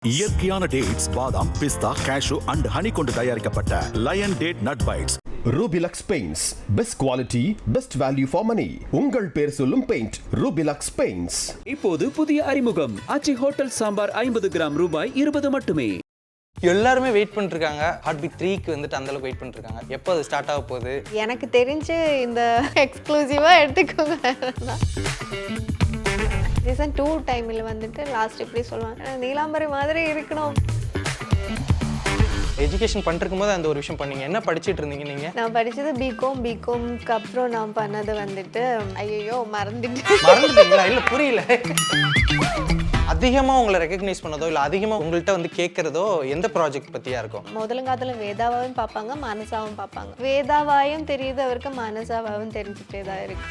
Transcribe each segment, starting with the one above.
இயற்கையான டேட்ஸ், பாதாம், பிஸ்தா, கேஷு அண்ட் ஹனி கொண்டு தயாரிக்கப்பட்ட lion date nut bites. Rubilux paints, best quality, best value for money. உங்கள் பேர் சொல்லும் பெயிண்ட் ரூபிலக்ஸ் பெயிண்ட்ஸ். இப்போது புதிய அறிமுகம் ஆச்சி ஹோட்டல் சாம்பார் 50 கிராம் ரூபாய் 20 மட்டுமே. எல்லாருமே வெயிட் பண்ணிருக்காங்க. ஹார்ட் பீட் 3க்கு வந்துட்டு அந்த அளவுக்கு வெயிட் பண்ணிருக்காங்க. எப்போ அது ஸ்டார்ட் ஆக போகுது? எனக்கு தெரிஞ்சு இந்த எக்ஸ்க்ளூசிவா எடுத்துக்கோங்க. சீசன் 2 டைமில் வந்துட்டு லாஸ்ட் இப்படி சொல்லுவாங்க, நீலாம்பரி மாதிரி இருக்கணும். எஜுகேஷன் பண்ணிருக்கும் போது அந்த ஒரு விஷயம் பண்ணீங்க. என்ன படிச்சுட்டு இருந்தீங்க நீங்க? நான் படிச்சது பிகாம்க்கு அப்புறம் நான் பண்ணது வந்துட்டு ஐயோ மறந்துட்டீங்களா? இல்ல புரியல. அதிகமா உங்களை ரெகக்னைஸ் பண்ணதோ இல்ல அதிகமா உங்கள்கிட்ட வந்து கேட்கறதோ எந்த ப்ராஜெக்ட் பத்தியா இருக்கும்? முதலங்காத்துல வேதாவாவும் பார்ப்பாங்க, மானசாவும் பார்ப்பாங்க. வேதாவாயும் தெரியுது அவருக்கு, மானசாவாவும் தெரிஞ்சுட்டே தான் இருக்கு.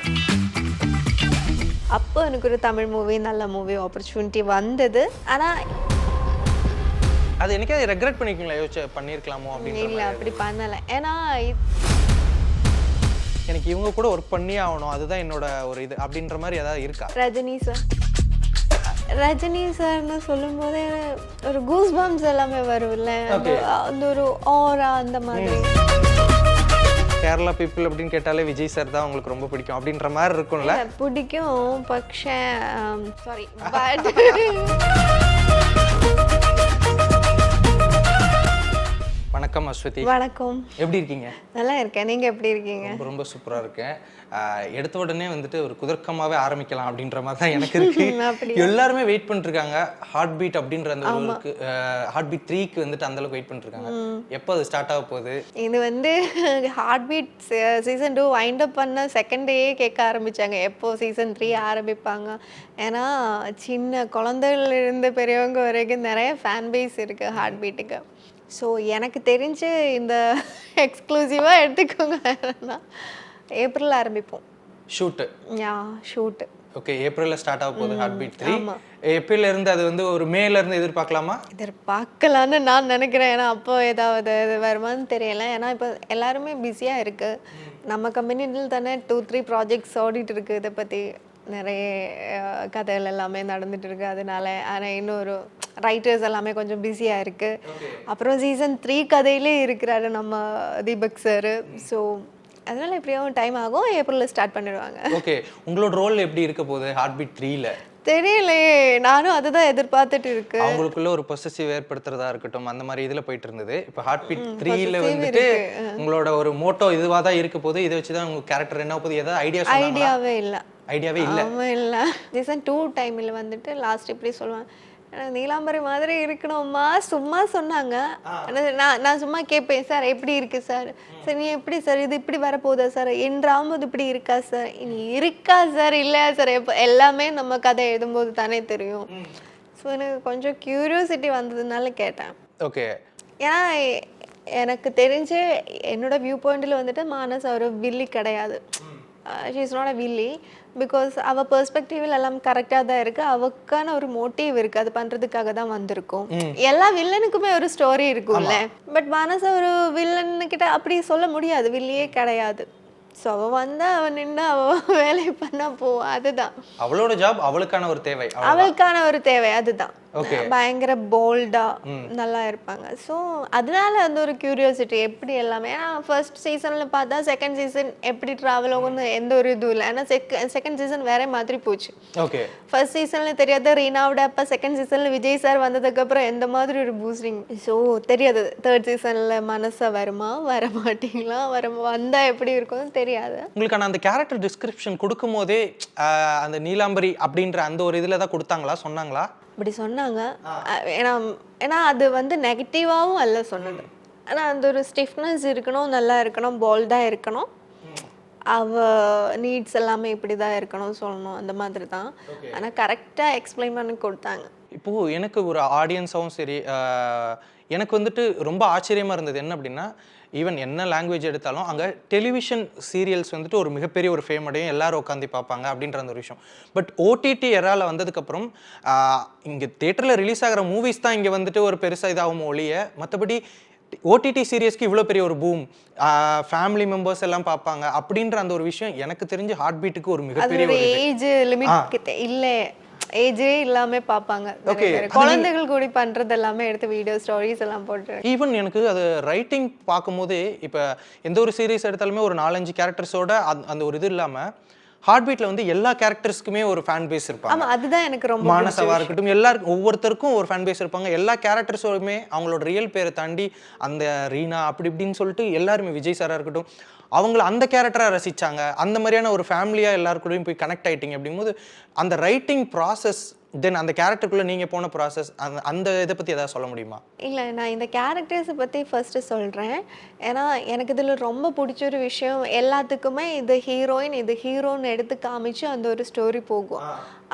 அப்போ எனக்கு ஒரு தமிழ் மூவி, நல்ல மூவி ஆப்பர்ச்சுனிட்டி வந்தது. ஆனால் அது எனக்கே ரெக்ரெட் பண்ணிருக்கீங்களா? யோசிச்சு பண்ணியிருக்கலாமோ அப்படின்னு? இல்லை, அப்படி பண்ணலை. ஏன்னா எனக்கு இவங்க கூட ஒர்க் பண்ணியே ஆகணும், அதுதான் என்னோட ஒரு இது அப்படின்ற மாதிரி ஏதாவது இருக்கா? ரஜினி சார்னு சொல்லும் போதே ஒரு கூஸ் பம்ப்ஸ் எல்லாமே வரும்ல, அந்த ஒரு ஆரா அந்த மாதிரி. கேரளா பீப்புள் அப்படின்னு கேட்டாலே விஜய் சார் தான் உங்களுக்கு ரொம்ப பிடிக்கும் அப்படின்ற மாதிரி இருக்கும்ல? பிடிக்கும், பக்ஷே சாரி. வணக்கம் அஸ்வதி. வணக்கம். எப்படி இருக்கீங்க? நல்லா இருக்கேன், நீங்க எப்படி இருக்கீங்க? ரொம்ப சூப்பரா இருக்கேன். எடுத்த உடனே வந்துட்டு ஒரு குதர்க்கமாவே ஆரம்பிக்கலாம் அப்படின்ற மாதிரி தான் எனக்கு இருக்கு. எல்லாருமே வெயிட் பண்ணிட்டு இருக்காங்க ஹார்ட் பீட் அப்படின்ற அந்த ஒரு ஹார்ட் பீட் 3க்கு வந்துட்டு அந்த அளவுக்கு வெயிட் பண்ணிட்டு இருக்காங்க. எப்போ அது ஸ்டார்ட் ஆக போகுது? இது வந்து heart beat season 2 wind up பண்ண செகண்ட் டேயே கேட்க ஆரம்பிச்சாங்க, எப்போ சீசன் 3 ஆரம்பிப்பாங்க. ஏன்னா சின்ன குழந்தைகள் இருந்து பெரியவங்க வரைக்கும் நிறைய ஃபேன் பேஸ் இருக்கு ஹார்ட் பீட்டுக்கு. ஸோ எனக்கு தெரிஞ்சு இந்த எக்ஸ்க்ளூசிவாக எடுத்துக்கோங்க. ஏப்ரல் ஆரம்பிப்போம் ஷூட்டு. ஓகே, ஏப்ரல்ல ஸ்டார்ட் ஆக போகுது ஹார்ட் பீட் 3. ஏப்ரல்ல இருந்து அது வந்து ஒரு மேல இருந்து எதிர்பார்க்கலான்னு நான் நினைக்கிறேன். ஏன்னா அப்போ ஏதாவது வருமானு தெரியல. ஏன்னா இப்போ எல்லாருமே பிஸியாக இருக்கு. நம்ம கம்பெனியில் தானே 2-3 ப்ராஜெக்ட்ஸ் ஓடிட்டு இருக்கு. இதை பற்றி நிறைய கதைகள் எல்லாமே நடந்துட்டு இருக்கு. அதனால ஆனால் இன்னொரு ரைட்டர்ஸ் எல்லாமே கொஞ்சம் பிஸியாக இருக்கு. அப்புறம் சீசன் 3 கதையிலே இருக்கிறாரு நம்ம தீபக் சார். ஸோ அதனால எப்படியும் டைம் ஆகும். ஏப்ரலில் ஸ்டார்ட் பண்ணிடுவாங்க. ஓகே, உங்களோட ரோல் எப்படி இருக்க போகுது ஹார்ட் பீட் 3ல? தெரியலையே, நானும் அதுதான் எதிர்பார்த்துட்டு இருக்கு. அவங்களுக்குள்ள ஒரு பொசசிவ் ஏற்படுத்துறதா இருக்கட்டும், அந்த மாதிரி இதுல போயிட்டு இருந்தது. இப்போ ஹார்ட் பீட் 3ல வந்துட்டு உங்களோட ஒரு மோட்டோ இதுவா தான் இருக்க போகுது. இதை வச்சுதான் உங்க கேரக்டர் என்ன போகுது? ஏதாவது ஐடியாவே இல்லை. சீசன் 2 டைமில் வந்துட்டு லாஸ்ட் இப்படி சொல்லுவாங்க, நீலாம்பரி மாதிரி இருக்கணும்மா சும்மா சொன்னாங்க. நான் சும்மா கேட்பேன், சார் எப்படி இருக்கு சார்? சரி, நீ எப்படி சார் இது இப்படி வரப்போதா சார்? என்றாமல் இப்படி இருக்கா சார்? இனி இருக்கா சார்? இல்லையா சார்? எப்போ எல்லாமே நம்ம கதை எழுதும்போது தானே தெரியும். ஸோ எனக்கு கொஞ்சம் கியூரியாசிட்டி வந்ததுனால கேட்டேன். ஓகே, ஏன்னா எனக்கு தெரிஞ்சு என்னோட வியூ பாயிண்டில் வந்துட்டு மானஸ் ஒரு வில்லி கிடையாது. ஷீ இஸ் நாட் அ வில்லி. பிகாஸ் அவள் பெர்ஸ்பெக்டிவில் எல்லாம் கரெக்டாக தான் இருக்குது. அவளுக்கான ஒரு மோட்டிவ் இருக்குது, அது பண்ணுறதுக்காக தான் வந்திருக்கும். எல்லா வில்லனுக்குமே ஒரு ஸ்டோரி இருக்கும்ல. பட் மானசா ஒரு வில்லன்கிட்ட அப்படி சொல்ல முடியாது, வில்லியே கிடையாது. ஸோ அவள் வந்து அவன் நின்று அவள் வேலையை பண்ணா போவோம். அதுதான் அவளோட ஜாப், அவளுக்கான ஒரு தேவை. அதுதான் பயங்கர போல்டா நல்லா இருப்பாங்க. ஸோ அதனால அந்த ஒரு கியூரியாசிட்டி எப்படி எல்லாமே. ஏன்னா ஃபர்ஸ்ட் சீசன்ல பார்த்தா செகண்ட் சீசன் எப்படி ட்ராவல் ஆகும்னு எந்த ஒரு இதுவும் இல்லை. ஏன்னா செகண்ட் சீசன் வேற மாதிரி போச்சு. ஃபர்ஸ்ட் சீசன்ல தெரியாத ரீனாவோட அப்பா, செகண்ட் சீசன்ல விஜய் சார் வந்ததுக்கு அப்புறம் எந்த மாதிரி ஒரு பூஸ்டிங். ஸோ தெரியாது தேர்ட் சீசன்ல மனசா வருமா, வர மாட்டீங்களா, வந்தா எப்படி இருக்கும்னு தெரியாது. உங்களுக்கான அந்த கேரக்டர் டிஸ்கிரிப்ஷன் கொடுக்கும் போதே அந்த நீலாம்பரி அப்படின்ற அந்த ஒரு இதுல தான் கொடுத்தாங்களா, சொன்னாங்களா? அப்படி சொன்னாங்க. ஏன்னா அது வந்து நெகட்டிவாகவும் அல்ல சொன்னது. ஆனால் அந்த ஒரு ஸ்டிஃப்னஸ் இருக்கணும், நல்லா இருக்கணும், போல்டாக இருக்கணும், அவ நீட்ஸ் எல்லாமே இப்படி தான் இருக்கணும் சொல்லணும், அந்த மாதிரி தான். ஆனால் கரெக்டாக எக்ஸ்பிளைன் பண்ணி கொடுத்தாங்க. இப்போது எனக்கு ஒரு ஆடியன்ஸாகவும் சரி, எனக்கு வந்துட்டு ரொம்ப ஆச்சரியமாக இருந்தது என்ன அப்படின்னா, ஈவன் என்ன லாங்குவேஜ் எடுத்தாலும் அங்கே டெலிவிஷன் சீரியல்ஸ் வந்துட்டு ஒரு மிகப்பெரிய ஒரு ஃபேம் அடையும், எல்லாரும் உட்காந்து பார்ப்பாங்க அப்படின்ற அந்த ஒரு விஷயம். பட் ஓடிடி எரால வந்ததுக்கப்புறம் இங்கே தேட்டரில் ரிலீஸ் ஆகிற மூவிஸ் தான் இங்கே வந்துட்டு ஒரு பெருசாக இதாகும் ஒழிய, மற்றபடி ஓடிடி சீரியஸ்க்கு இவ்வளோ பெரிய ஒரு பூம், ஃபேமிலி மெம்பர்ஸ் எல்லாம் பார்ப்பாங்க அப்படின்ற அந்த ஒரு விஷயம் எனக்கு தெரிஞ்சு ஹார்ட் பீட்டுக்கு ஒரு மிகப்பெரிய ஒரு ஏஜ் லிமிட் இல்லை. ஏஜே இல்லாம பார்ப்பாங்க. குழந்தைகள் கூட பண்றது எல்லாமே எடுத்து வீடியோ ஸ்டோரிஸ் எல்லாம் போட்டு. ஈவன் எனக்கு அது ரைட்டிங் பார்க்கும்போது இப்போ எந்த ஒரு சீரீஸ் எடுத்தாலுமே ஒரு 4-5 கேரக்டர்ஸோட அந்த ஒரு இது இல்லாமல் ஹார்ட் பீட்ல வந்து எல்லா கேரக்டர்ஸ்க்குமே ஒரு ஃபேன் பேஸ் இருப்பாங்க. ஆமா, அதுதான் எனக்கு ரொம்ப மானசவா இருக்கட்டும், எல்லாருக்கும் ஒவ்வொருத்தருக்கும் ஒரு ஃபேன் பேஸ் இருப்பாங்க. எல்லா கேரக்டர்ஸோடுமே அவங்களோட ரியல் பேரை தாண்டி அந்த ரீனா அப்படி இப்படின்னு சொல்லிட்டு எல்லாருமே, விஜய் சாரா இருக்கட்டும், அவங்கள அந்த கேரக்டராக ரசிச்சாங்க. அந்த மாதிரியான ஒரு ஃபேமிலியாக எல்லாருக்கூடையும் போய் கனெக்ட் ஆகிட்டிங்க. அப்படிங்கும்போது அந்த ரைட்டிங் ப்ராசஸ், தென் அந்த கேரக்டருக்குள்ளே நீங்கள் போன ப்ராசஸ், அந்த இதை பற்றி எதாவது சொல்ல முடியுமா? இல்லை, நான் இந்த கேரக்டர்ஸை பற்றி ஃபர்ஸ்ட்டு சொல்கிறேன். ஏன்னா எனக்கு இதில் ரொம்ப பிடிச்ச ஒரு விஷயம், எல்லாத்துக்குமே இது ஹீரோயின் இது ஹீரோன்னு எடுத்து காமிச்சு அந்த ஒரு ஸ்டோரி போகும்.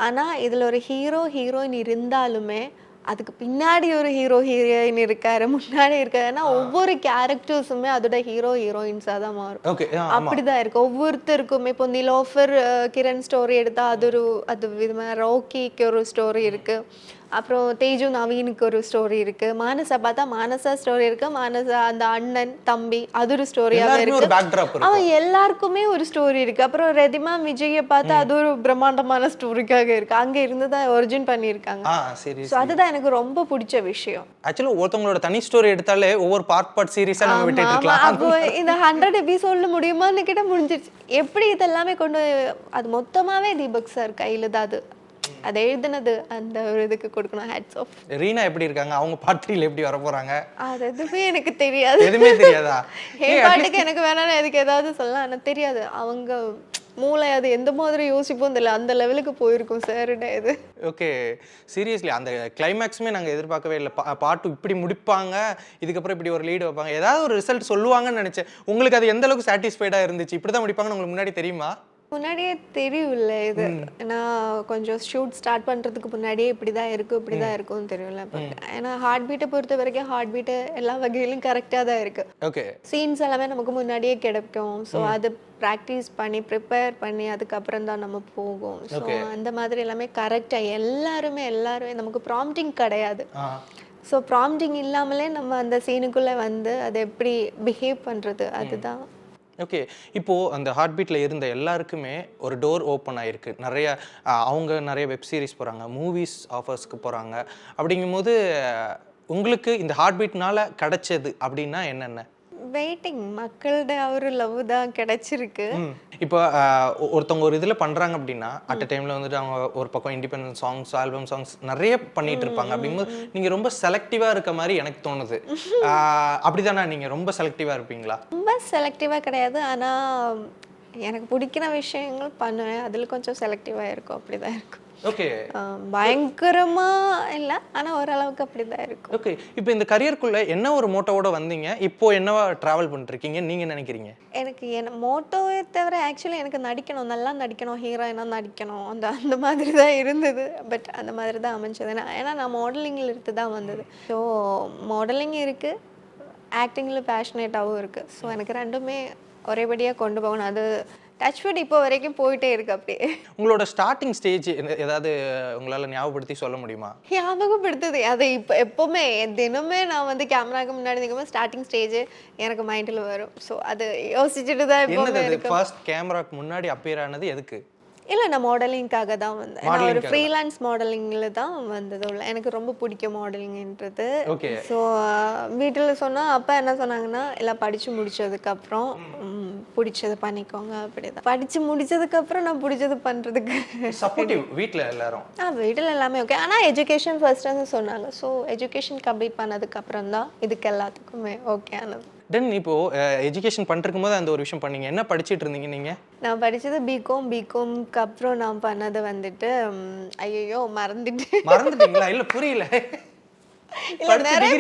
ஆனால் இதில் ஒரு ஹீரோயின் இருந்தாலுமே அதுக்கு பின்னாடி ஒரு ஹீரோயின் இருக்காரு, முன்னாடி இருக்காரு. ஏன்னா ஒவ்வொரு கேரக்டர்ஸுமே அதோட ஹீரோயின்ஸாக தான் மாறும். அப்படிதான் இருக்கு ஒவ்வொருத்தருக்குமே. இப்போ நிலோஃபர் கிரண் ஸ்டோரி எடுத்தா அது விதமாக, ரோக்கிக்கு ஒரு ஸ்டோரி இருக்கு, அப்புறம் தேஜு நவீனுக்கு ஒரு ஸ்டோரி இருக்கு, மானசா பார்த்தா மானசா ஸ்டோரி இருக்கு, மானசா அந்த அண்ணன் தம்பி அது ஒரு ஸ்டோரியாவே இருக்கு. அவன் எல்லாருக்குமே ஒரு ஸ்டோரி இருக்கு. அப்புறம் ரெதிமா விஜயை பார்த்தா அது ஒரு பிரம்மாண்டமான ஸ்டோரிக்காக இருக்கு. அங்க இருந்துதான் ஒரிஜின் பண்ணியிருக்காங்க. அதுதான் எனக்கு ரொம்ப பிடிச்ச விஷயம். ஆக்சுவலா ஒருத்தவங்களோட தனி ஸ்டோரி எடுத்தாலே ஒவ்வொரு பார்ட் சீரிஸா நம்ம விட்டுட்டு இருக்கலாம். அப்போ இந்த 100 எபிசோட்ல முடியுமான்னு கிட்ட முடிஞ்சிருச்சு. எப்படி இதெல்லாமே கொண்டு அது மொத்தமாவே தீபக் சார் கையில தான் அது எழுதுனது. அந்த ஒரு இதுக்கு கொடுக்கணும் ஹேட்ஸ் ஆஃப். ரீனா எப்படி இருக்காங்க? அவங்க பார்ட் 3ல எப்படி வர போறாங்க? அது எதுவுமே எனக்கு தெரியாது. எதுவுமே தெரியாதா? பாட்டுக்கு எனக்கு வேணாம், எதுக்கு ஏதாவது சொல்லலாம், எனக்கு தெரியாது. அவங்க மூளை அது எந்த மாதிரி யோசிப்போம் தெரியல, அந்த லெவலுக்கு போயிருக்கும் சார்ட இது. ஓகே, சீரியஸ்லி அந்த கிளைமேக்ஸுமே நாங்கள் எதிர்பார்க்கவே இல்லை. பாட்டு இப்படி முடிப்பாங்க, இதுக்கப்புறம் இப்படி ஒரு லீடு வைப்பாங்க, ஏதாவது ஒரு ரிசல்ட் சொல்லுவாங்கன்னு நினைச்சேன். உங்களுக்கு அது எந்த அளவுக்கு சாட்டிஸ்ஃபைடாக இருந்துச்சு? இப்படி தான் முடிப்பாங்கன்னு உங்களுக்கு முன்னாடி தெரியுமா? முன்னாடியே தெரியும்ல இது. நான் கொஞ்சம் ஷூட் ஸ்டார்ட் பண்ணுறதுக்கு முன்னாடியே இப்படிதான் இருக்கும்னு தெரியும்ல. ஏன்னா ஹார்ட் பீட்டை பொறுத்த வரைக்கும் ஹார்ட் பீட்டு எல்லா வகையிலும் கரெக்டாக தான் இருக்கு. ஓகே, சீன்ஸ் எல்லாமே நமக்கு முன்னாடியே கிடைக்கும். ஸோ அது ப்ராக்டிஸ் பண்ணி ப்ரிப்பேர் பண்ணி அதுக்கப்புறம் தான் நம்ம போகும். ஸோ அந்த மாதிரி எல்லாமே கரெக்டாக எல்லாருமே நமக்கு ப்ராம்ப்டிங் கிடையாது. ஸோ ப்ராம்ப்டிங் இல்லாமலே நம்ம அந்த சீனுக்குள்ளே வந்து அதை எப்படி பிஹேவ் பண்ணுறது, அதுதான். ஓகே, இப்போது அந்த ஹார்ட் பீட்டில் இருந்த எல்லாருக்குமே ஒரு டோர் ஓப்பன் ஆகிருக்கு. அவங்க நிறைய வெப் சீரிஸ் போகிறாங்க, மூவிஸ் ஆஃபர்ஸ்க்கு போகிறாங்க. அப்படிங்கும்போது உங்களுக்கு இந்த ஹார்ட் பீட்னால கிடைச்சது அப்படின்னா என்னென்ன? வெயிட்டிங், மக்களோட ஒரு லவ் தான் கிடைச்சிருக்கு. இப்போ ஒருத்தவங்க ஒரு இதில் பண்ணுறாங்க அப்படின்னா அட் அ டைமில் வந்துட்டு அவங்க ஒரு பக்கம் இண்டிபெண்டன்ட் சாங்ஸ், ஆல்பம் சாங்ஸ் நிறைய பண்ணிட்டு இருப்பாங்க. அப்படிங்கும்போது நீங்கள் ரொம்ப செலக்டிவாக இருக்க மாதிரி எனக்கு தோணுது. அப்படிதானே? நீங்கள் ரொம்ப செலக்டிவாக இருப்பீங்களா? ரொம்ப செலக்டிவாக கிடையாது, ஆனால் எனக்கு பிடிக்கிற விஷயங்கள் பண்ணுவேன். அதில் கொஞ்சம் செலக்டிவாக இருக்கும். அப்படிதான் இருக்கும். ஓகே, பயங்கரமா இல்ல, ஆனா ஓரளவுக்கு அப்படிதான் இருக்கும். ஓகே, இப்போ இந்த கரியருக்குள்ள என்ன ஒரு மோட்டோவோட வந்தீங்க? இப்போ என்னவா டிராவல் பண்ணிருக்கீங்க நீங்க நினைக்கிறீங்க? எனக்கு என்ன மோட்டோவே தவிர ஆக்சுவலி எனக்கு நடிக்கணும், நல்லா நடிக்கணும், ஹீரோயினா நடிக்கணும், அந்த மாதிரி தான் இருந்தது. பட் அந்த மாதிரி தான் அமைஞ்சது. ஏன்னா நான் மாடலிங்ல இருந்து தான் வந்தது. ஸோ மாடலிங் இருக்கு, ஆக்டிங்ல பேஷனேட்டாகவும் இருக்கு. ஸோ எனக்கு ரெண்டுமே ஒரேபடியாக கொண்டு போகணும். அது டச்வுட் இப்போ வரைக்கும் போயிட்டே இருக்கு. அப்படியே உங்களோட ஸ்டார்டிங் ஸ்டேஜ் ஏதாவது உங்களால ஞாபகப்படுத்தி சொல்ல முடியுமா? ஞாபகப்படுத்துது அது இப்போ எப்பவுமே தினமே நான் வந்து கேமராக்கு முன்னாடி நிற்கும்போது ஸ்டார்டிங் ஸ்டேஜ் எனக்கு மைண்டில் வரும். ஸோ அது யோசிச்சுட்டு தான் இப்போ ஃபர்ஸ்ட் கேமராக்கு முன்னாடி அப்பியர் ஆனது எதுக்கு? இல்லை, நான் மாடலிங்காக தான் வந்தேன். நான் ஒரு ஃப்ரீலான்ஸ் மாடலிங்கில் தான் வந்தது உள்ள. எனக்கு ரொம்ப பிடிக்கும் மாடலிங்ன்றது. ஸோ வீட்டில் சொன்னால் அப்பா என்ன சொன்னாங்கன்னா, எல்லாம் படித்து முடிச்சதுக்கப்புறம் பிடிச்சது பண்ணிக்கோங்க. அப்படிதான் படித்து முடிச்சதுக்கப்புறம் நான் பிடிச்சது பண்ணுறதுக்கு சப்போர்ட்டிவ் வீட்டில் எல்லாரும். வீட்டில் எல்லாமே ஓகே. ஆனால் எஜுகேஷன் ஃபர்ஸ்ட்னு சொன்னாங்க. ஸோ எஜுகேஷன் கம்ப்ளீட் பண்ணதுக்கப்புறம் தான் இதுக்கு எல்லாத்துக்குமே ஓகே ஆனது. தென் இப்போ எஜுகேஷன் பண்ணிருக்கும் போது அந்த ஒரு விஷயம் பண்ணீங்க, என்ன படிச்சுட்டு இருந்தீங்க நீங்க? நான் படிச்சது பிகாம்க்கு அப்புறம் நான் பண்ணது வந்துட்டு ஐயோ மறந்துட்டீங்களா? இல்ல புரியல. நிறைய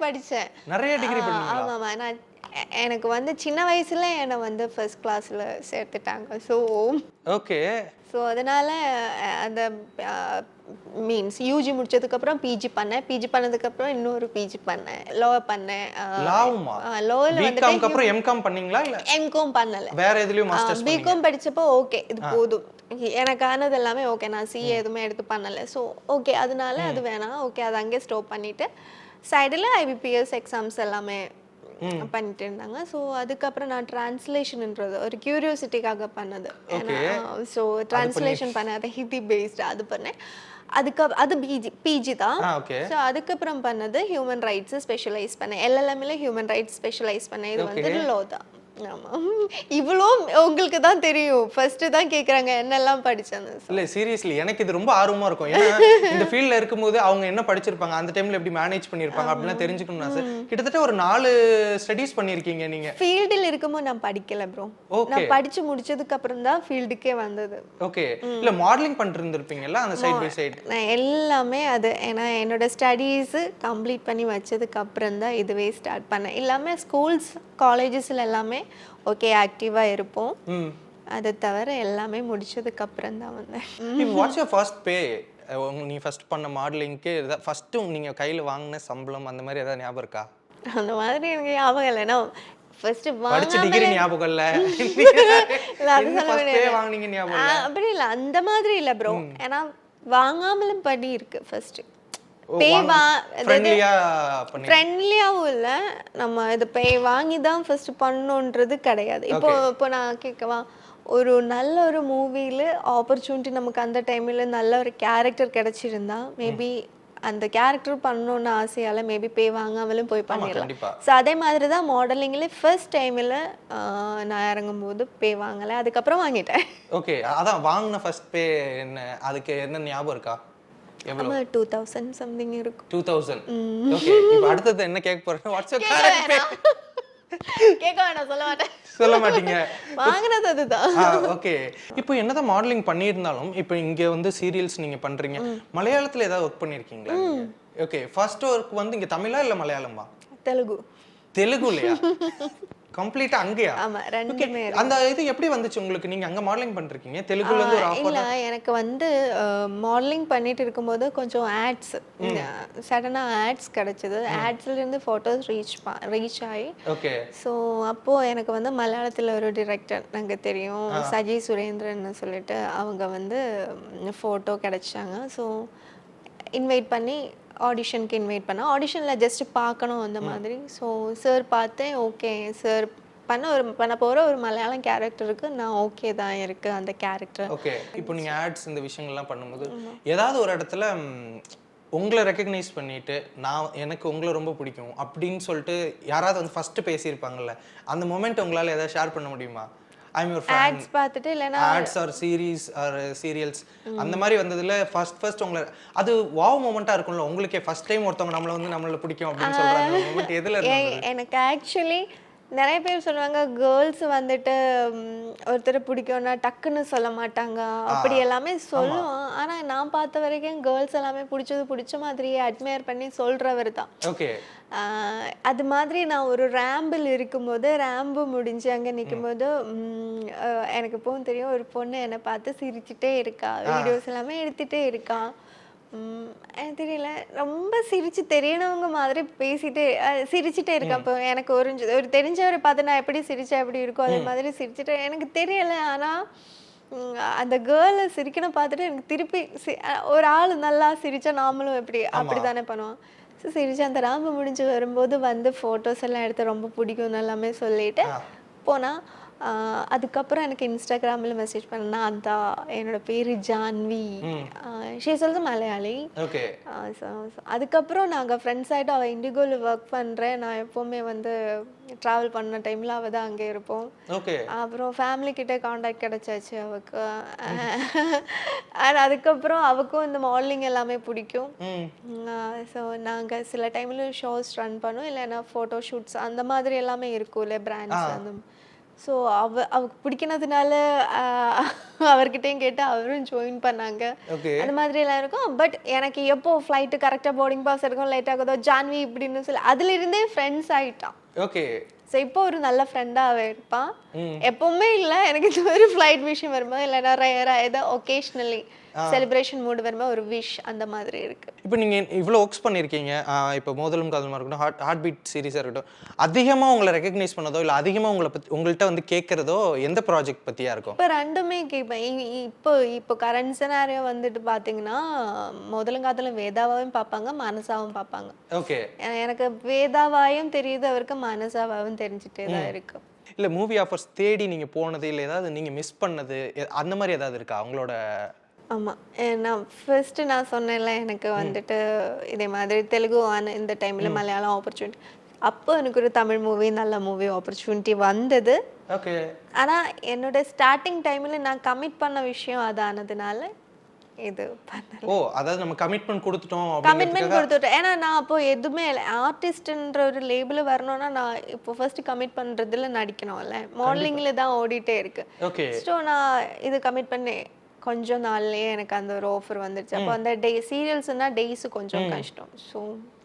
படிச்சேன். நிறைய டிகிரி பண்ணீங்களா? ஆமாமா, நான் எனக்கு வந்து சின்ன வயசுல என்னை வந்து ஃபர்ஸ்ட் கிளாஸ்ல சேர்த்துட்டாங்க. ஸோ ஓகே, ஸோ அதனால அந்த மீன்ஸ் யூஜி முடிச்சதுக்கப்புறம் பிஜி பண்ணேன். பிஜி பண்ணதுக்கப்புறம் இன்னொரு பிஜி பண்ணேன், லோ பண்ணேன். லோவில் வந்துட்டு அப்புறம் எம்காம் பண்ணீங்களா? இல்லை எம்காம் பண்ணல, வேற எதுலயும் மாஸ்டர்ஸ். பிகாம் படிச்சப்போ ஓகே இது போதும், எனக்கானது எல்லாமே ஓகே, நான் சிஏ எதுவுமே எடுத்து பண்ணல. ஸோ ஓகே, அதனால அது வேணாம், ஓகே அதை அங்கே ஸ்டாப் பண்ணிட்டு சைடில் ஐபிபிஎஸ் எக்ஸாம்ஸ் எல்லாமே பண்ணிட்டு இருந்தாங்க. ஸோ அதுக்கப்புறம் நான் டிரான்ஸ்லேஷன்ன்றது ஒரு கியூரியோசிட்டிக்காக பண்ணது. ஸோ டிரான்ஸ்லேஷன் பண்ண அது ஹிந்தி பேஸ்டு அது பண்ணேன். அது பிஜி தான். ஸோ அதுக்கப்புறம் பண்ணது ஹியூமன் ரைட்ஸ் ஸ்பெஷலைஸ் பண்ணேன். எல்எல்எம்ல ஹியூமன் ரைட்ஸ் ஸ்பெஷலைஸ் பண்ணேன். இது வந்து லோ தான். ஆமாம், இவ்வளோ உங்களுக்கு தான் தெரியும். ஃபர்ஸ்ட் தான் கேட்குறாங்க என்னெல்லாம் படிச்சேன்னு. இல்லை சீரியஸ்லி எனக்கு இது ரொம்ப ஆர்வமாக இருக்கும். ஏன்னா இந்த ஃபீல்டில் இருக்கும்போது அவங்க என்ன படிச்சிருப்பாங்க, அந்த டைமில் எப்படி மேனேஜ் பண்ணியிருப்பாங்க அப்படிலாம் தெரிஞ்சுக்கணும் சார். கிட்டத்தட்ட ஒரு 4 ஸ்டடீஸ் பண்ணியிருக்கீங்க நீங்கள். ஃபீல்டில் இருக்கும்போது நான் படிக்கல ப்ரோ. நான் படித்து முடிச்சதுக்கு அப்புறம் தான் ஃபீல்டுக்கே வந்தது. ஓகே. இல்லை மாடலிங் பண்ணிட்டு இருந்திருப்பீங்கல்ல அந்த சைட் பை சைட்? நான் எல்லாமே அது ஏன்னா என்னோட ஸ்டடீஸு கம்ப்ளீட் பண்ணி வச்சதுக்கு அப்புறம் தான் இதுவே ஸ்டார்ட் பண்ணேன். இல்லாமல் ஸ்கூல்ஸ் காலேஜஸ்ல எல்லாமே ஓகே ஆக்டிவாக இருப்போம். அதை தவிர எல்லாமே முடிச்சதுக்கு அப்புறம் தான் வந்தேன். வாட்ஸ் யுவர் ஃபர்ஸ்ட் பே? நீ ஃபர்ஸ்ட் பண்ண மாடலிங்க்கு ஃபர்ஸ்ட் நீங்க கையில வாங்கின சம்பளம் அந்த மாதிரி ஏதாவது ஞாபகம் இருக்கா? அந்த மாதிரி எனக்கு ஞாபகம் இல்லைன்னா ஃபர்ஸ்ட் படிச்ச டிகிரி ஞாபகம் இல்ல, வாங்குனீங்க ஞாபகம் இல்ல? அப்படி இல்லை, அந்த மாதிரி இல்லை ப்ரோ. ஏன்னா வாங்காமலும் பண்ணி இருக்கு. ஃபர்ஸ்ட் ஃப்ரெண்ட்லியாவும் இல்லை, நம்ம இது பே வாங்கி தான் ஃபர்ஸ்ட் பண்ணணுன்றது கிடையாது. இப்போ நான் கேட்கவா, ஒரு நல்ல ஒரு மூவியில் ஆப்பர்ச்சுனிட்டி நமக்கு அந்த டைமில் நல்ல ஒரு கேரக்டர் கிடைச்சிருந்தா மேபி அந்த கேரக்டர் பண்ணணும்னு ஆசையால் மேபி பே வாங்காமலும் போய் பண்ணிடலாம். ஸோ அதே மாதிரி தான் மாடலிங்கில் ஃபர்ஸ்ட் டைமில் நான் இறங்கும்போது பே வாங்கலை, அதுக்கப்புறம் வாங்கிட்டேன். ஓகே, அதான் வாங்கின ஃபர்ஸ்ட் பே என்ன, அதுக்கு என்ன ஞாபகம் இருக்கா? 2000 சம்திங் இருக்கும். 2000. ஓகே, இப்போ அடுத்து என்ன கேட்க போறேன்? வாட்ஸ் யுவர் கரண்ட் பே? கேட்க வேணாம், சொல்ல மாட்டேன். சொல்ல மாட்டீங்க. வாங்குனது அதுதான். ஓகே. இப்போ என்னதான் மாடலிங் பண்ணியிருந்தாலும் இப்போ இங்க வந்து சீரியல்ஸ் நீங்க பண்றீங்க, மலையாளத்துல ஏதாவது ஒர்க் பண்ணிருக்கீங்களா? ஓகே, ஃபர்ஸ்ட் ஒர்க் வந்து இங்க தமிழா இல்ல மலையாளமா? தெலுங்கு. தெலுங்குலையா? கம்ப்ளீட்டா அங்கயா? ஆமா, ரெண்டுமே. அந்த இது எப்படி வந்துச்சு உங்களுக்கு? நீங்க அங்க மாடலிங் பண்ணிருக்கீங்க, தெலுங்குல இருந்து ஒரு ஆஃபர்? இல்ல, எனக்கு வந்து மாடலிங் பண்ணிட்டு இருக்கும்போது கொஞ்சம் ஆட்ஸ் சடனா ஆட்ஸ் கிடைச்சது. ஆட்ஸ்ல இருந்து போட்டோஸ் ரீச் ஆகி. ஓகே. ஸோ அப்போ எனக்கு வந்து மலையாளத்துல ஒரு டிரெக்டர் நாங்க தெரியும், சஜி சுரேந்திரன் சொல்லிட்டு, அவங்க வந்து போட்டோ கிடைச்சாங்க. ஸோ இன்வைட் பண்ணி ஆடிஷனுக்கு இன்வைட் பண்ணேன். ஆடிஷனில் ஜஸ்ட் பார்க்கணும் அந்த மாதிரி. ஸோ சார் பார்த்தேன், ஓகே சார் பண்ண போகிற ஒரு மலையாளம் கேரக்டருக்கு நான் ஓகே தான் இருக்கு அந்த கேரக்டர். ஓகே. இப்போ நீங்கள் ஆட்ஸ் இந்த விஷயங்கள்லாம் பண்ணும்போது ஏதாவது ஒரு இடத்துல உங்களை ரெக்கக்னைஸ் பண்ணிட்டு எனக்கு உங்களை ரொம்ப பிடிக்கும் அப்படின்னு சொல்லிட்டு யாராவது வந்து ஃபர்ஸ்ட் பேசியிருப்பாங்கல்ல, அந்த மொமெண்ட் உங்களால் ஏதாவது ஷேர் பண்ண முடியுமா? I'm your fan. Ads பார்த்துட்டு இல்லனா ads or series or serials அந்த மாதிரி வந்ததுல ஃபர்ஸ்ட் உங்களை அது வாவ் மொமெண்டா இருக்கும்ல, உங்களுக்கு ஃபர்ஸ்ட் டைம் ஒருத்தவங்க நம்மள பிடிக்கும் அப்படின்னு சொல்றாங்க, மொமெண்ட் எதுல இருந்தது? எனக்கு ஆக்சுவலி நிறைய பேர் சொல்லுவாங்க கேர்ள்ஸ் வந்துட்டு ஒருத்தரை பிடிக்கும்னா டக்குன்னு சொல்ல மாட்டாங்க, அப்படி எல்லாமே சொல்லுவோம். ஆனா நான் பார்த்த வரைக்கும் கேர்ள்ஸ் எல்லாமே பிடிச்ச மாதிரியே அட்மையர் பண்ணி சொல்றவர் தான். ஓகே. அது மாதிரி நான் ஒரு ரேம்பிள் இருக்கும்போது, ரேம்பு முடிஞ்சு அங்கே நிற்கும்போது எனக்கு இப்போவும் தெரியும், ஒரு பொண்ணு என்னை பார்த்து சிரிச்சுட்டே இருக்கா, வீடியோஸ் எல்லாமே எடுத்துகிட்டே இருக்கா. எனக்கு தெரியல, ரொம்ப சிரிச்சு தெரியணவங்க மாதிரி சிரிச்சுட்டே இருக்கா. இப்போ எனக்கு ஒரு தெரிஞ்சவரை பார்த்து நான் எப்படி சிரிச்சா எப்படி இருக்கும் அதே மாதிரி சிரிச்சுட்டு எனக்கு தெரியலை. ஆனால் அந்த கேர்ளை சிரிக்கணும் பார்த்துட்டு எனக்கு திருப்பி ஒரு ஆள் நல்லா சிரிச்சா நாமளும் அப்படி தானே பண்ணுவோம். ஸோ சிரிச்சு அந்த ராம்பு முடிஞ்சு வரும்போது வந்து ஃபோட்டோஸ் எல்லாம் எடுத்து ரொம்ப பிடிக்கும் எல்லாமே சொல்லிட்டு போனால், அதுக்கப்புறம் எனக்கு இன்ஸ்டாகிராமில் மெசேஜ் பண்ணா, அந்த என்னோட பேர் Janhvi, she is also Malayali. Okay. அதுக்கப்புறம் நாங்கள் ஃப்ரெண்ட்ஸ் ஆகிட்டு, அவள் இண்டிகோவில் ஒர்க் பண்ணுறேன், நான் எப்போவுமே வந்து ட்ராவல் பண்ண டைமில் அவள் தான் அங்கே இருப்போம். ஓகே. அப்புறம் ஃபேமிலி கிட்டே காண்டாக்ட் கிடைச்சாச்சு அவளுக்கு. அதுக்கப்புறம் அவளுக்கும் இந்த மாடலிங் எல்லாமே பிடிக்கும். ஸோ நாங்கள் சில டைமில் ஷோஸ் ரன் பண்ணுவோம், இல்லைன்னா ஃபோட்டோ ஷூட்ஸ் அந்த மாதிரி எல்லாமே இருக்கும்ல பிராண்ட்ஸ் அந்த. ஸோ அவருக்கு பிடிக்கிறதுனால அவர்கிட்டையும் கேட்டு அவரும் ஜாயின் பண்ணாங்க. அந்த மாதிரி எல்லாம் இருக்கும். பட் எனக்கு எப்போ ஃப்ளைட்டு கரெக்டாக போர்டிங் பாஸ் இருக்கும் லேட் ஆகுதோ ஜான்வி இப்படின்னு சொல்லி அதுலேருந்தே ஃப்ரெண்ட்ஸ் ஆகிட்டான். ஓகே. ஸோ இப்போ ஒரு நல்ல ஃப்ரெண்டாக இருப்பான். எப்பவுமே இல்லை, எனக்கு இந்த மாதிரி ஃப்ளைட் விஷயம் வரும்போது இல்லைன்னா ரேராக ஏதோ ஒகேஷ்னலி செலிப்ரேஷன் மூடு வரும்போது ஒரு விஷ் அந்த மாதிரி இருக்கு. இப்போ நீங்கள் இவ்வளோ ஒர்க்ஸ் பண்ணியிருக்கீங்க, இப்போ மோதலும் காதலுமா இருக்கட்டும், ஹார்ட் பீட் சீரிஸாக இருக்கட்டும், அதிகமாக உங்களை ரெகக்னைஸ் பண்ணதோ இல்லை அதிகமாக உங்கள்கிட்ட வந்து கேட்குறதோ எந்த ப்ராஜெக்ட் பற்றியாக இருக்கும்? இப்போ ரெண்டுமே கேட்பேன். இப்போ கரண்ட் சினாரியோ வந்துட்டு பார்த்தீங்கன்னா முதலும் காதலும் வேதாவாவும் பார்ப்பாங்க, மனசாவும் பார்ப்பாங்க. ஓகே. எனக்கு வேதாவாயும் தெரியுது, அவருக்கு மனசாவாவும் தெரிஞ்சுட்டே தான் இருக்கு. இல்லை மூவி ஆஃபர்ஸ் தேடி நீங்கள் போனது இல்லை ஏதாவது நீங்கள் மிஸ் பண்ணது அந்த மாதிரி ஏதாவது இருக்கா அவங்களோட? ஆமாம், நான் ஃபர்ஸ்ட்டு நான் சொன்னேன்ல எனக்கு வந்துட்டு இதே மாதிரி தெலுங்கு இந்த டைமில் மலையாளம் ஆப்பர்ச்சுனிட்டி, அப்போ எனக்கு ஒரு தமிழ் மூவி நல்ல மூவி ஆப்பர்ச்சுனிட்டி வந்தது. ஓகே. ஆனால் என்னோட ஸ்டார்டிங் டைமில் நான் கமிட் பண்ண விஷயம் அதானதுனால இது பண்ணல. ஓ, அதாவது நம்ம கமிட்மெண்ட் கொடுத்துட்டோம். கமிட்மெண்ட் கொடுத்துட்டேன். ஏன்னா நான் அப்போ எதுவுமே இல்லை, ஆர்டிஸ்ட்ன்ற ஒரு லேபிள் வரணும்னா நான் இப்போ ஃபர்ஸ்ட் கமிட் பண்ணுறதுல நடிக்கணும்ல, மாடலிங்கில் தான் ஓடிட்டே இருக்கு. ஓகே. ஸோ நான் இது கமிட் பண்ணேன் கொஞ்சம் நாள்லயே எனக்கு அந்த ஒரு ஆஃபர் வந்துருச்சு. அப்போ அந்த சீரியல்ஸ்னா டேஸ் கொஞ்சம் கஷ்டம். ஸோ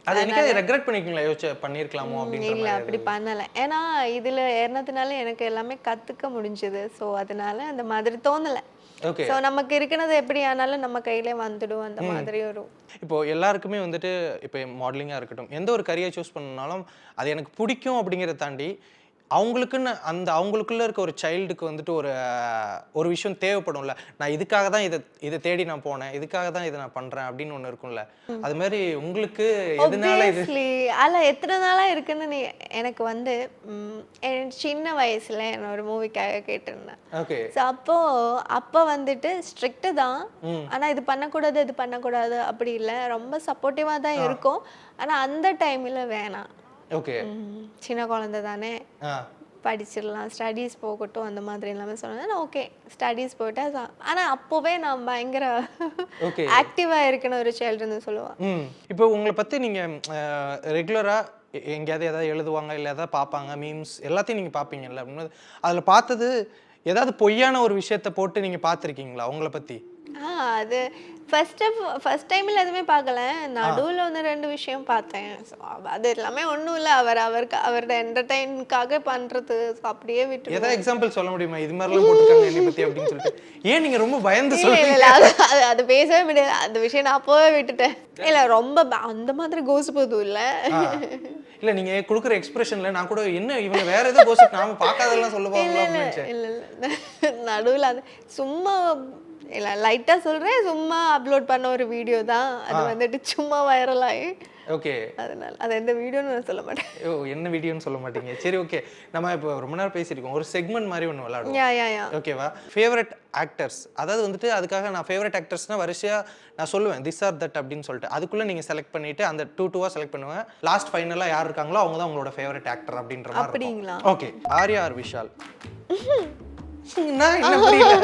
அது எனக்கு ரெக்ரெட் பண்ணிருக்கீங்களா, யோசிச்சு பண்ணிருக்கலாமோ அப்படின்னு? இல்லை, அப்படி பண்ணலை. ஏன்னா இதில் ஏறினதுனால எனக்கு எல்லாமே கற்றுக்க முடிஞ்சது. ஸோ அதனால அந்த மாதிரி தோணலை. ஓகே. ஸோ நமக்கு இருக்கிறது எப்படி ஆனாலும் நம்ம கையிலே வந்துடும் அந்த மாதிரி ஒரு. இப்போ எல்லாருக்குமே வந்துட்டு இப்போ மாடலிங்காக இருக்கட்டும், எந்த ஒரு கரியர் சூஸ் பண்ணனாலும் அது எனக்கு பிடிக்கும் அப்படிங்கிறத தாண்டி அவங்களுக்குன்னு அவங்களுக்குள்ள இருக்க ஒரு சைல்டுக்கு வந்துட்டு ஒரு விஷயம் தேவைப்படும்ல. நான் இதுக்காக தான் இதை தேடி நான் போனேன், இதுக்காக தான் இதை நான் பண்றேன் அப்படின்னு ஒன்று இருக்கும்ல. அது மாதிரி உங்களுக்கு எதனால இது? அதில் எத்தனை நாளாக இருக்குன்னு எனக்கு வந்து சின்ன வயசுல என்ன ஒரு மூவிக்காக கேட்டிருந்தேன். ஓகே. ஸோ அப்போ வந்துட்டு ஸ்ட்ரிக்ட்டு தான், ஆனால் இது பண்ணக்கூடாது அப்படி இல்லை, ரொம்ப சப்போர்ட்டிவாக தான் இருக்கும். ஆனால் அந்த டைமில் வேணாம். ஓகே. சின்ன குழந்தை தானே, படிச்சிடலாம், ஸ்டடீஸ் போகட்டும் அந்த மாதிரி எல்லாமே சொன்னேன். ஓகே, ஸ்டடீஸ் போயிட்டேன். ஆனால் அப்போவே நான் பயங்கர ஆக்டிவாக இருக்கணும் ஒரு சைல்டுன்னு சொல்லுவாள். இப்போ உங்களை பற்றி நீங்கள் ரெகுலராக எங்கேயாவது எதாவது எழுதுவாங்க இல்லை எதாவது பார்ப்பாங்க, மீம்ஸ் எல்லாத்தையும் நீங்கள் பார்ப்பீங்கல்ல அப்படின்னு, அதில் பார்த்தது ஏதாவது பொய்யான ஒரு விஷயத்த போட்டு நீங்கள் பார்த்துருக்கீங்களா உங்களை பற்றி? அது ஃபர்ஸ்ட் டைமில் எதுவுமே பார்க்கல, நடுவில் 1-2 விஷயம் பார்த்தேன். அது எல்லாமே ஒன்றும் இல்லை, அவரோட என்டர்டைனுக்காக பண்ணுறது. அப்படியே விட்டு ஏதாவது எக்ஸாம்பிள் சொல்ல முடியுமா, இது மாதிரிலாம் போட்டுருக்காங்க என்னை பற்றி அப்படின்னு சொல்லிட்டு? ஏன் நீங்கள் ரொம்ப பயந்து சொல்லுங்க? அது பேசவே முடியாது, அந்த விஷயம் நான் அப்போவே விட்டுட்டேன். இல்லை ரொம்ப அந்த மாதிரி கோசு போதும் இல்லை. இல்லை நீங்கள் கொடுக்குற எக்ஸ்பிரஷனில் நான் கூட என்ன இவங்க வேற ஏதோ கோசு நாம பார்க்காதெல்லாம் சொல்லுவாங்க. இல்லை நடுவில் அது சும்மா இல்லை, லைட்டாக சொல்கிறேன், சும்மா அப்லோட் பண்ண ஒரு வீடியோ தான் அது, வந்துட்டு சும்மா வைரல் ஆகி. ஓகே. அதனால அது எந்த வீடியோன்னு நான் சொல்ல மாட்டேன். ஓ, என்ன வீடியோன்னு சொல்ல மாட்டீங்க. சரி, ஓகே. நம்ம இப்போ ரொம்ப நேரம் பேசியிருக்கோம், ஒரு செக்மெண்ட் மாதிரி ஒன்று விளையாடுவோம். ஓகேவா? ஃபேவரட் ஆக்டர்ஸ், அதாவது வந்துட்டு அதுக்காக நான் ஃபேவரட் ஆக்டர்ஸ்னால் வரிசையாக நான் சொல்லுவேன் திஸ் ஆர் தட் அப்படின்னு சொல்லிட்டு, அதுக்குள்ளே நீங்கள் செலக்ட் பண்ணிவிட்டு அந்த 2-2 செலக்ட் பண்ணுவேன். லாஸ்ட் ஃபைனலாக யார் இருக்காங்களோ அவங்க தான் உங்களோட ஃபேவரட் ஆக்டர் அப்படின்ற மாதிரி. அப்படிங்களா? ஓகே. ஆர்யா ஆர் விஷால்? நான் என்ன புரியல,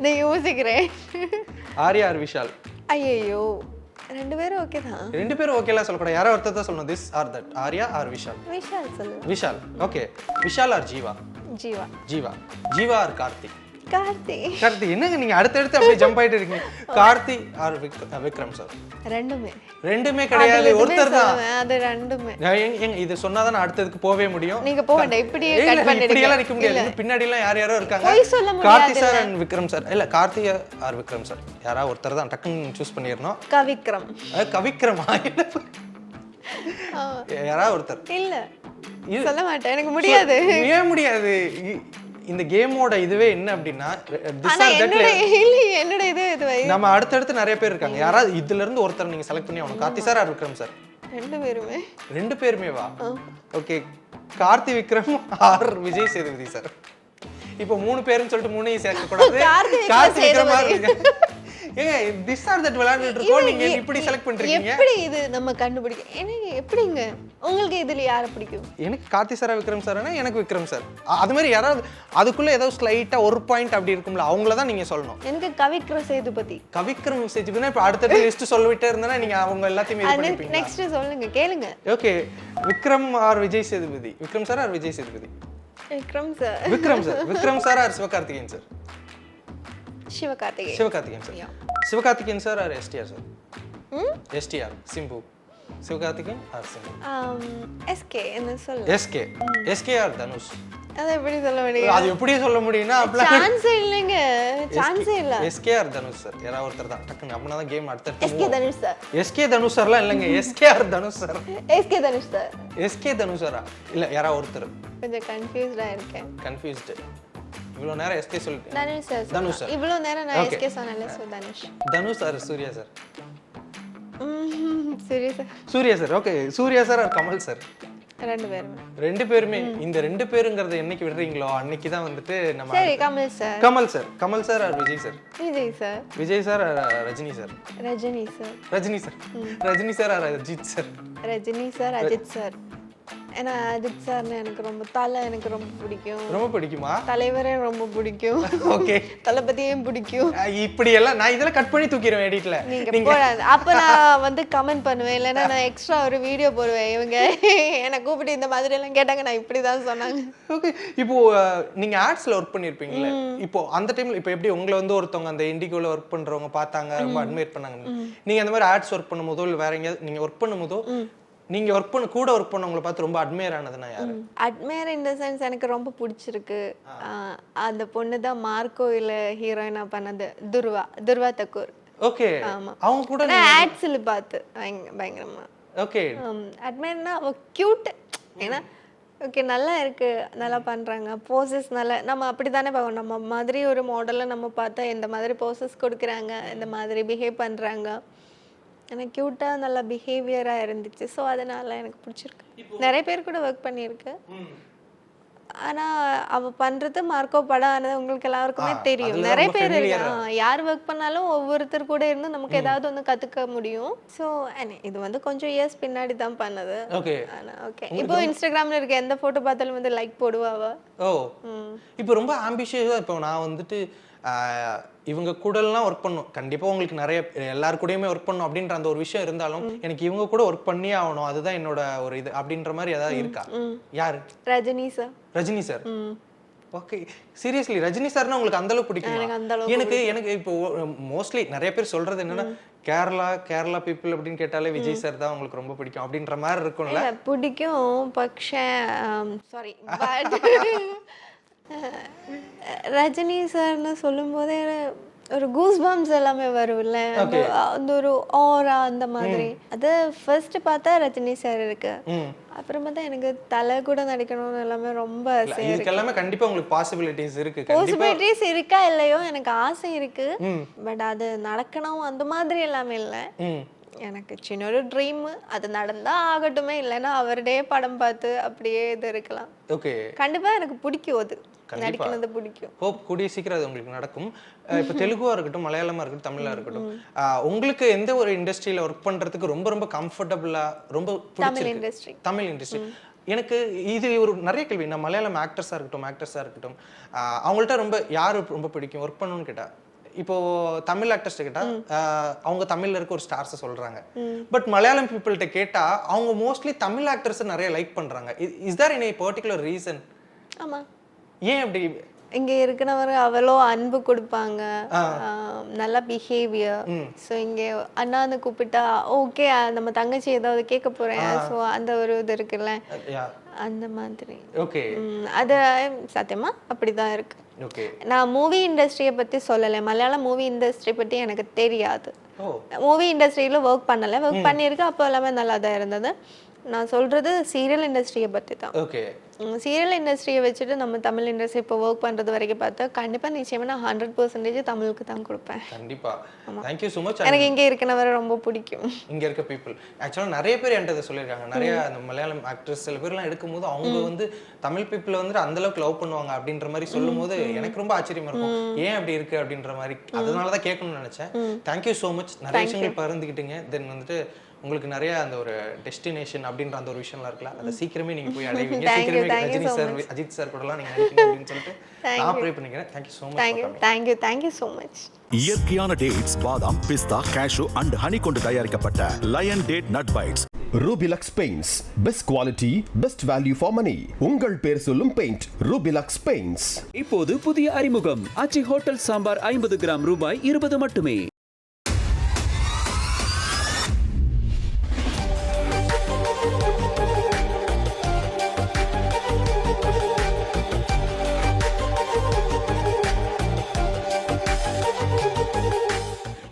நான் யோசிக்கிறேன். ஆர்யா ஆர் விஷால்? ஐயோ, 2 பேரும் ஓகே தான். 2 பேரும் ஓகேலாம் சொல்லக்கூடாது, யாரோ ஒருத்தர் தான் சொல்லணும். This or that, Arya or Vishal? Vishal சொல்லு. Vishal. Okay. Vishal or Jeeva? Jeeva or Karthik? Karthi. என்னங்க நீங்க அடுத்தடுத்து அப்படியே ஜம்ப் ஆயிட்டு இருக்கீங்க. Karthi or Vikram sir? ரெண்டுமே கிடையாது, ஒருத்தர் தான். அது ரெண்டுமே. இது சொன்னாதான் நான் அடுத்ததுக்கு போவே முடியும். நீங்க போக வேண்டாம், இப்படியே கட் பண்ணிடுங்க. இப்படி எல்லாம் நிக்க முடியாது, பின்னாடி எல்லாம் யாரோ இருக்காங்க. Karthi sir and Vikram sir. இல்ல, கார்த்தி ஆர் விக்ரம் சார், யாரா ஒருத்தர் தான் டக்குன்னு சூஸ் பண்ணிரணும். கவிக்ரமா? யாரா ஒருத்தர். இல்ல சொல்ல மாட்டேன், எனக்கு முடியாது. ஏன் முடியாது? இந்த கேமோட இதுவே என்ன அப்படின்னா, நம்ம அடுத்தடுத்து நிறைய பேர் இருக்காங்க, யாராவது இதுல இருந்து ஒருத்தர் நீங்க செலக்ட் பண்ணி ஆகணும். Karthi sir or Vikram sir? 2 பேருமே வா? Okay. Karthi Vikram or Vijay Sethupathi sir? இப்போ 3 பேருன்னு சொல்லிட்டு 3ஐயும் சேர்க்க கூடாது. கார்த்தி விக்ரம் ஏங்க திஸ் ஆர் தட் விளையாண்டுட்டு இருக்கோம், நீங்க இப்படி செலக்ட் பண்றீங்க. எப்படி இது நம்ம கண்டுபிடிக்க? எனக்கு எப்படிங்க உங்களுக்கு இதுல யாரை பிடிக்கும்? எனக்கு கார்த்தி சாரா விக்ரம் சார்னா எனக்கு விக்ரம் சார். அது மாதிரி யாராவது அதுக்குள்ள ஏதாவது ஸ்லைட்டா ஒரு பாயிண்ட் அப்படி இருக்கும்ல, அவங்கள தான் நீங்க சொல்லணும். எனக்கு கவிக்ரம் சேதுபதி. இப்ப அடுத்த லிஸ்ட் சொல்லிட்டே இருந்தனா நீங்க அவங்க எல்லாத்தையும் இது பண்ணிப்பீங்க. நெக்ஸ்ட் சொல்லுங்க, கேளுங்க. Okay. Vikram or Vijay Sethupathi? Vikram sir or Vijay Sethupathi? Vikram sir or Sivakarthikeyan sir? Sivakarthikeyan sir. Sivakarthikeyan sir or STR sir? STR Simbu. Sivakarthikeyan or Simbu? SK என்ன சொல்லு. SK or Dhanush? அதை எப்படி சொல்ல முடியும்? அது எப்படி சொல்ல முடியும்னா சான்ஸே இல்லைங்க, சான்ஸே இல்ல. எஸ்கே ஆர் தனுஷ் சார் யாராவது ஒருத்தர் தான் டக்குன்னு அப்படினா தான் கேம் அடுத்து. SK Dhanush sir. SK Dhanush சார்லாம் இல்லைங்க, SK or Dhanush sir. SK Dhanush sir. SK Dhanush சாரா இல்ல யாராவது ஒருத்தர்? கொஞ்சம் கன்ஃபியூஸ்டா இருக்கேன். கன்ஃபியூஸ்டு. இவ்வளவு நேரம் எஸ்கே சொல்லிட்டேன். தனுஷ் சார். தனுஷ் சார். இவ்வளவு நேரம் நான் எஸ்கே சொன்னல, so Dhanush. Dhanush sir Suriya sir. Suriya sir. Suriya sir. Okay, Suriya sir or Kamal sir? ரெண்டு பேருமே. இந்த ரெண்டு பேருங்கிறத என்னைக்கு விடுறீங்களோ அன்னைக்கு தான் வந்துட்டு நம்ம. சரி, Kamal sir. Kamal sir or Vijay sir? Vijay sir or Rajini sir? Rajini sir or Ajith sir? Ajith sir. ஏன்னா அஜித் சார்னு எனக்கு எனக்கு ரொம்ப பிடிக்கும். ரொம்ப பிடிக்குமா? தலைவரே ரொம்ப பிடிக்கும். ஓகே. தளபதியும் பிடிக்கும். இப்படி எல்லாம் நான் இதெல்லாம் கட் பண்ணி தூக்கிடுவேன் எடிட்ல. நீங்க அப்ப நான் வந்து கமெண்ட் பண்ணுவேன், இல்லைன்னா நான் எக்ஸ்ட்ரா ஒரு வீடியோ போடுவேன். இவங்க என்னை கூப்பிட்டு இந்த மாதிரி எல்லாம் கேட்டாங்க, நான் இப்படிதான் சொன்னாங்க. ஓகே. இப்போ நீங்க ஆட்ஸ்ல ஒர்க் பண்ணிருப்பீங்கல்ல, இப்போ அந்த டைம்ல இப்போ எப்படி உங்களை வந்து ஒருத்தவங்க அந்த இண்டிகோல ஒர்க் பண்றவங்க பார்த்தாங்க, ரொம்ப அட்மையர் பண்ணாங்க. நீங்க அந்த மாதிரி ஆட்ஸ் ஒர்க் பண்ணும்போதோ இல்லை வேற எங்கேயாவது நீங்க ஒர்க் பண்ணும்போதோ நீங்க கூட ஒர்க் பண்ணவங்களை பார்த்து ரொம்ப அட்மையர் ஆனதுன்னா யாரு? அட்மையர் இன் தி சென்ஸ் எனக்கு ரொம்ப பிடிச்சிருக்கு. அந்த பொண்ணு தான் மார்க்கோயில ஹீரோயினா பண்ணது, துர்வா தக்கூர். ஓகே. ஆமா, அவங்க கூட நான் ஆட்ஸ்ல பார்த்து பயங்கரமா. ஓகே. அட்மையர்னா அவ கியூட். ஏன்னா ஓகே, நல்லா இருக்கு, நல்லா பண்றாங்க, போசஸ் நல்லா. நம்ம அப்படித்தானே பார்க்கணும், நம்ம மாதிரி ஒரு மாடலை நம்ம பார்த்தா எந்த மாதிரி போசஸ் கொடுக்குறாங்க, இந்த மாதிரி பிஹேவ் பண்றாங்க. எனக்கு க்யூட்டாக நல்லா பிஹேவியராக இருந்துச்சு. ஸோ அதனால எனக்கு பிடிச்சிருக்கு. நிறைய பேர் கூட ஒர்க் பண்ணியிருக்கு. ஆனால் அவள் பண்ணுறது மார்க்கோ படம் ஆனது உங்களுக்கு எல்லாருக்குமே தெரியும். நிறைய பேர் யார் ஒர்க் பண்ணாலும் ஒவ்வொருத்தர் கூட இருந்து நமக்கு ஏதாவது ஒன்று கற்றுக்க முடியும். ஸோ இது வந்து கொஞ்சம் இயர்ஸ் பின்னாடி தான் பண்ணது. ஓகே. ஓகே. இப்போ இன்ஸ்டாகிராமில் இருக்க எந்த ஃபோட்டோ பார்த்தாலும் வந்து லைக் போடுவாவா. ஓ, இப்போ ரொம்ப ஆம்பிஷியஸாக. இப்போ நான் வந்துட்டு இவங்க கூடலாம் ஒர்க் பண்ணும், கண்டிப்பாக உங்களுக்கு நிறைய எல்லாரு கூடயுமே ஒர்க் பண்ணும் அப்படின்ற அந்த ஒரு விஷயம் இருந்தாலும் எனக்கு இவங்க கூட ஒர்க் பண்ணியே ஆகணும், அதுதான் என்னோட ஒரு இது அப்படின்ற மாதிரி ஏதாவது இருக்கா? யாரு? Rajini sir. Okay. Seriously Rajini சார்னா உங்களுக்கு அந்த அளவுக்கு பிடிக்கும்? எனக்கு இப்போ மோஸ்ட்லி நிறைய பேர் சொல்றது என்னன்னா கேரளா பீப்புள் அப்படின்னு கேட்டாலே விஜய் சார் தான் உங்களுக்கு ரொம்ப பிடிக்கும் அப்படின்ற மாதிரி இருக்கும்ல. பிடிக்கும், பக்ஷே சாரி ரஜினி சார்னு சொல்லும் போதே ஒரு கூஸ் பம்ப்ஸ் எல்லாமே வரும்ல, அந்த ஒரு ஆரா அந்த மாதிரி. அது ஃபர்ஸ்ட் பார்த்தா ரஜினி சார் இருக்கு, அப்புறமா தான் எனக்கு தலை கூட நடிக்கணும்னு எல்லாமே ரொம்ப ஆசை இருக்கு. எல்லாமே கண்டிப்பா உங்களுக்கு பாசிபிலிட்டிஸ் இருக்கு. பாசிபிலிட்டிஸ் இருக்கா இல்லையோ எனக்கு ஆசை இருக்கு, பட் அது நடக்கணும் அந்த மாதிரி எல்லாமே இல்லை. எனக்கு சின்ன ஒரு ட்ரீம், அது நடந்தா ஆகட்டுமே, இல்லைன்னா அவருடைய படம் பார்த்து அப்படியே இது இருக்கலாம். ஓகே. கண்டிப்பா எனக்கு பிடிக்கும், அது நடிக்கிறது பிடிக்கும். ஹோப் கூடிய சீக்கிரம் அது உங்களுக்கு நடக்கும். இப்போ தெலுங்குவா இருக்கட்டும், மலையாளமா இருக்கட்டும், தமிழா இருக்கட்டும், உங்களுக்கு எந்த ஒரு இண்டஸ்ட்ரியில ஒர்க் பண்றதுக்கு ரொம்ப ரொம்ப கம்ஃபர்டபுளா ரொம்ப பிடிச்சிருக்கு? தமிழ் இண்டஸ்ட்ரி. எனக்கு இது ஒரு நிறைய கேள்வி. நான் மலையாளம் ஆக்டர்ஸா இருக்கட்டும் அவங்கள்ட்ட ரொம்ப யாரு ரொம்ப பிடிக்கும் ஒர்க் பண்ணணும்னு கேட்டா, இப்போ தமிழ் ஆக்டர்ஸ் கேட்டா அவங்க தமிழ்ல இருக்க ஒரு ஸ்டார்ஸ் சொல்றாங்க, பட் மலையாளம் பீப்புள்கிட்ட கேட்டா அவங்க மோஸ்ட்லி தமிழ் ஆக்டர்ஸ் நிறைய லைக் பண்றாங்க. Is there any particular reason? ஆமா, ஏன் அப்படி? இங்க இருக்கிறவங்க அவ்வளோ அன்பு கொடுப்பாங்க, நல்ல பிஹேவியர். ஸோ இங்க அண்ணான்னு கூப்பிட்டா ஓகே, நம்ம தங்கச்சி ஏதாவது கேட்க போறேன், ஸோ அந்த ஒரு இது இருக்குல்ல, அந்த மாதிரி. ஓகே. அது சத்தியமா அப்படிதான் இருக்கு. நான் மூவி இண்டஸ்ட்ரியை பத்தி சொல்லலை, மலையாளம் மூவி இண்டஸ்ட்ரி பத்தி எனக்கு தெரியாது. மூவி இண்டஸ்ட்ரியில ஒர்க் பண்ணல, ஒர்க் பண்ணியிருக்கு, அப்போ எல்லாமே நல்லா தான் இருந்தது. நான் சொல்றது சீரியல் இண்டஸ்ட்ரியை பத்தி தான். சீரியல் இண்டஸ்ட்ரியை வச்சுட்டு நம்ம தமிழ் இண்டஸ்ட்ரி இப்போ ஒர்க் பண்றது வரைக்கும் பார்த்தா கண்டிப்பா நிச்சயமா நான் 100% தமிழுக்கு தான் கொடுப்பேன். கண்டிப்பா. Thank you so much. எனக்கு இங்க இருக்கனவரை ரொம்ப பிடிக்கும். இங்க இருக்க பீப்புள் ஆக்சுவலா நிறைய பேர் என்கிட்ட சொல்லியிருக்காங்க, நிறைய அந்த மலையாளம் ஆக்ட்ரஸ் சில பேர்லாம் எடுக்கும்போது அவங்க வந்து தமிழ் பீப்புளை வந்து அந்த அளவுக்கு லவ் பண்ணுவாங்க அப்படின்ற மாதிரி சொல்லும் போது எனக்கு ரொம்ப ஆச்சரியமா இருக்கும், ஏன் அப்படி இருக்கு அப்படின்ற மாதிரி. அதனாலதான் கேட்கணும்னு நினைச்சேன். Thank you so much. நிறைய விஷயங்கள் பகிர்ந்துக்கிட்டீங்க. தென் வந்துட்டு உங்களுக்கு நிறைய அந்த ஒரு டெஸ்டினேஷன் அப்படின்ற அந்த ஒரு விஷயம்லாம் இருக்குல்ல, அதை சீக்கிரமே நீங்க போய் அடைவீங்க. சீக்கிரமே ரஜினி சார், அஜித் சார் கூடலாம் நீங்க நடிக்கணும் அப்படின்னு சொல்லிட்டு நான் ப்ரே பண்ணிக்கிறேன். Thank you so much. Thank you so much. இயற்கையான டேட்ஸ், பாதாம், பிஸ்தா, கேஷு அண்ட் ஹனி கொண்டு தயாரிக்கப்பட்ட lion date nut bites. Rubilux paints, best quality, best value for money. உங்கள் பேர் சொல்லும் பெயிண்ட் ரூபிலக்ஸ் பெயிண்ட்ஸ். இப்போது புதிய அறிமுகம் ஆச்சி ஹோட்டல் சாம்பார் 50 கிராம் ரூபாய் 20 மட்டுமே.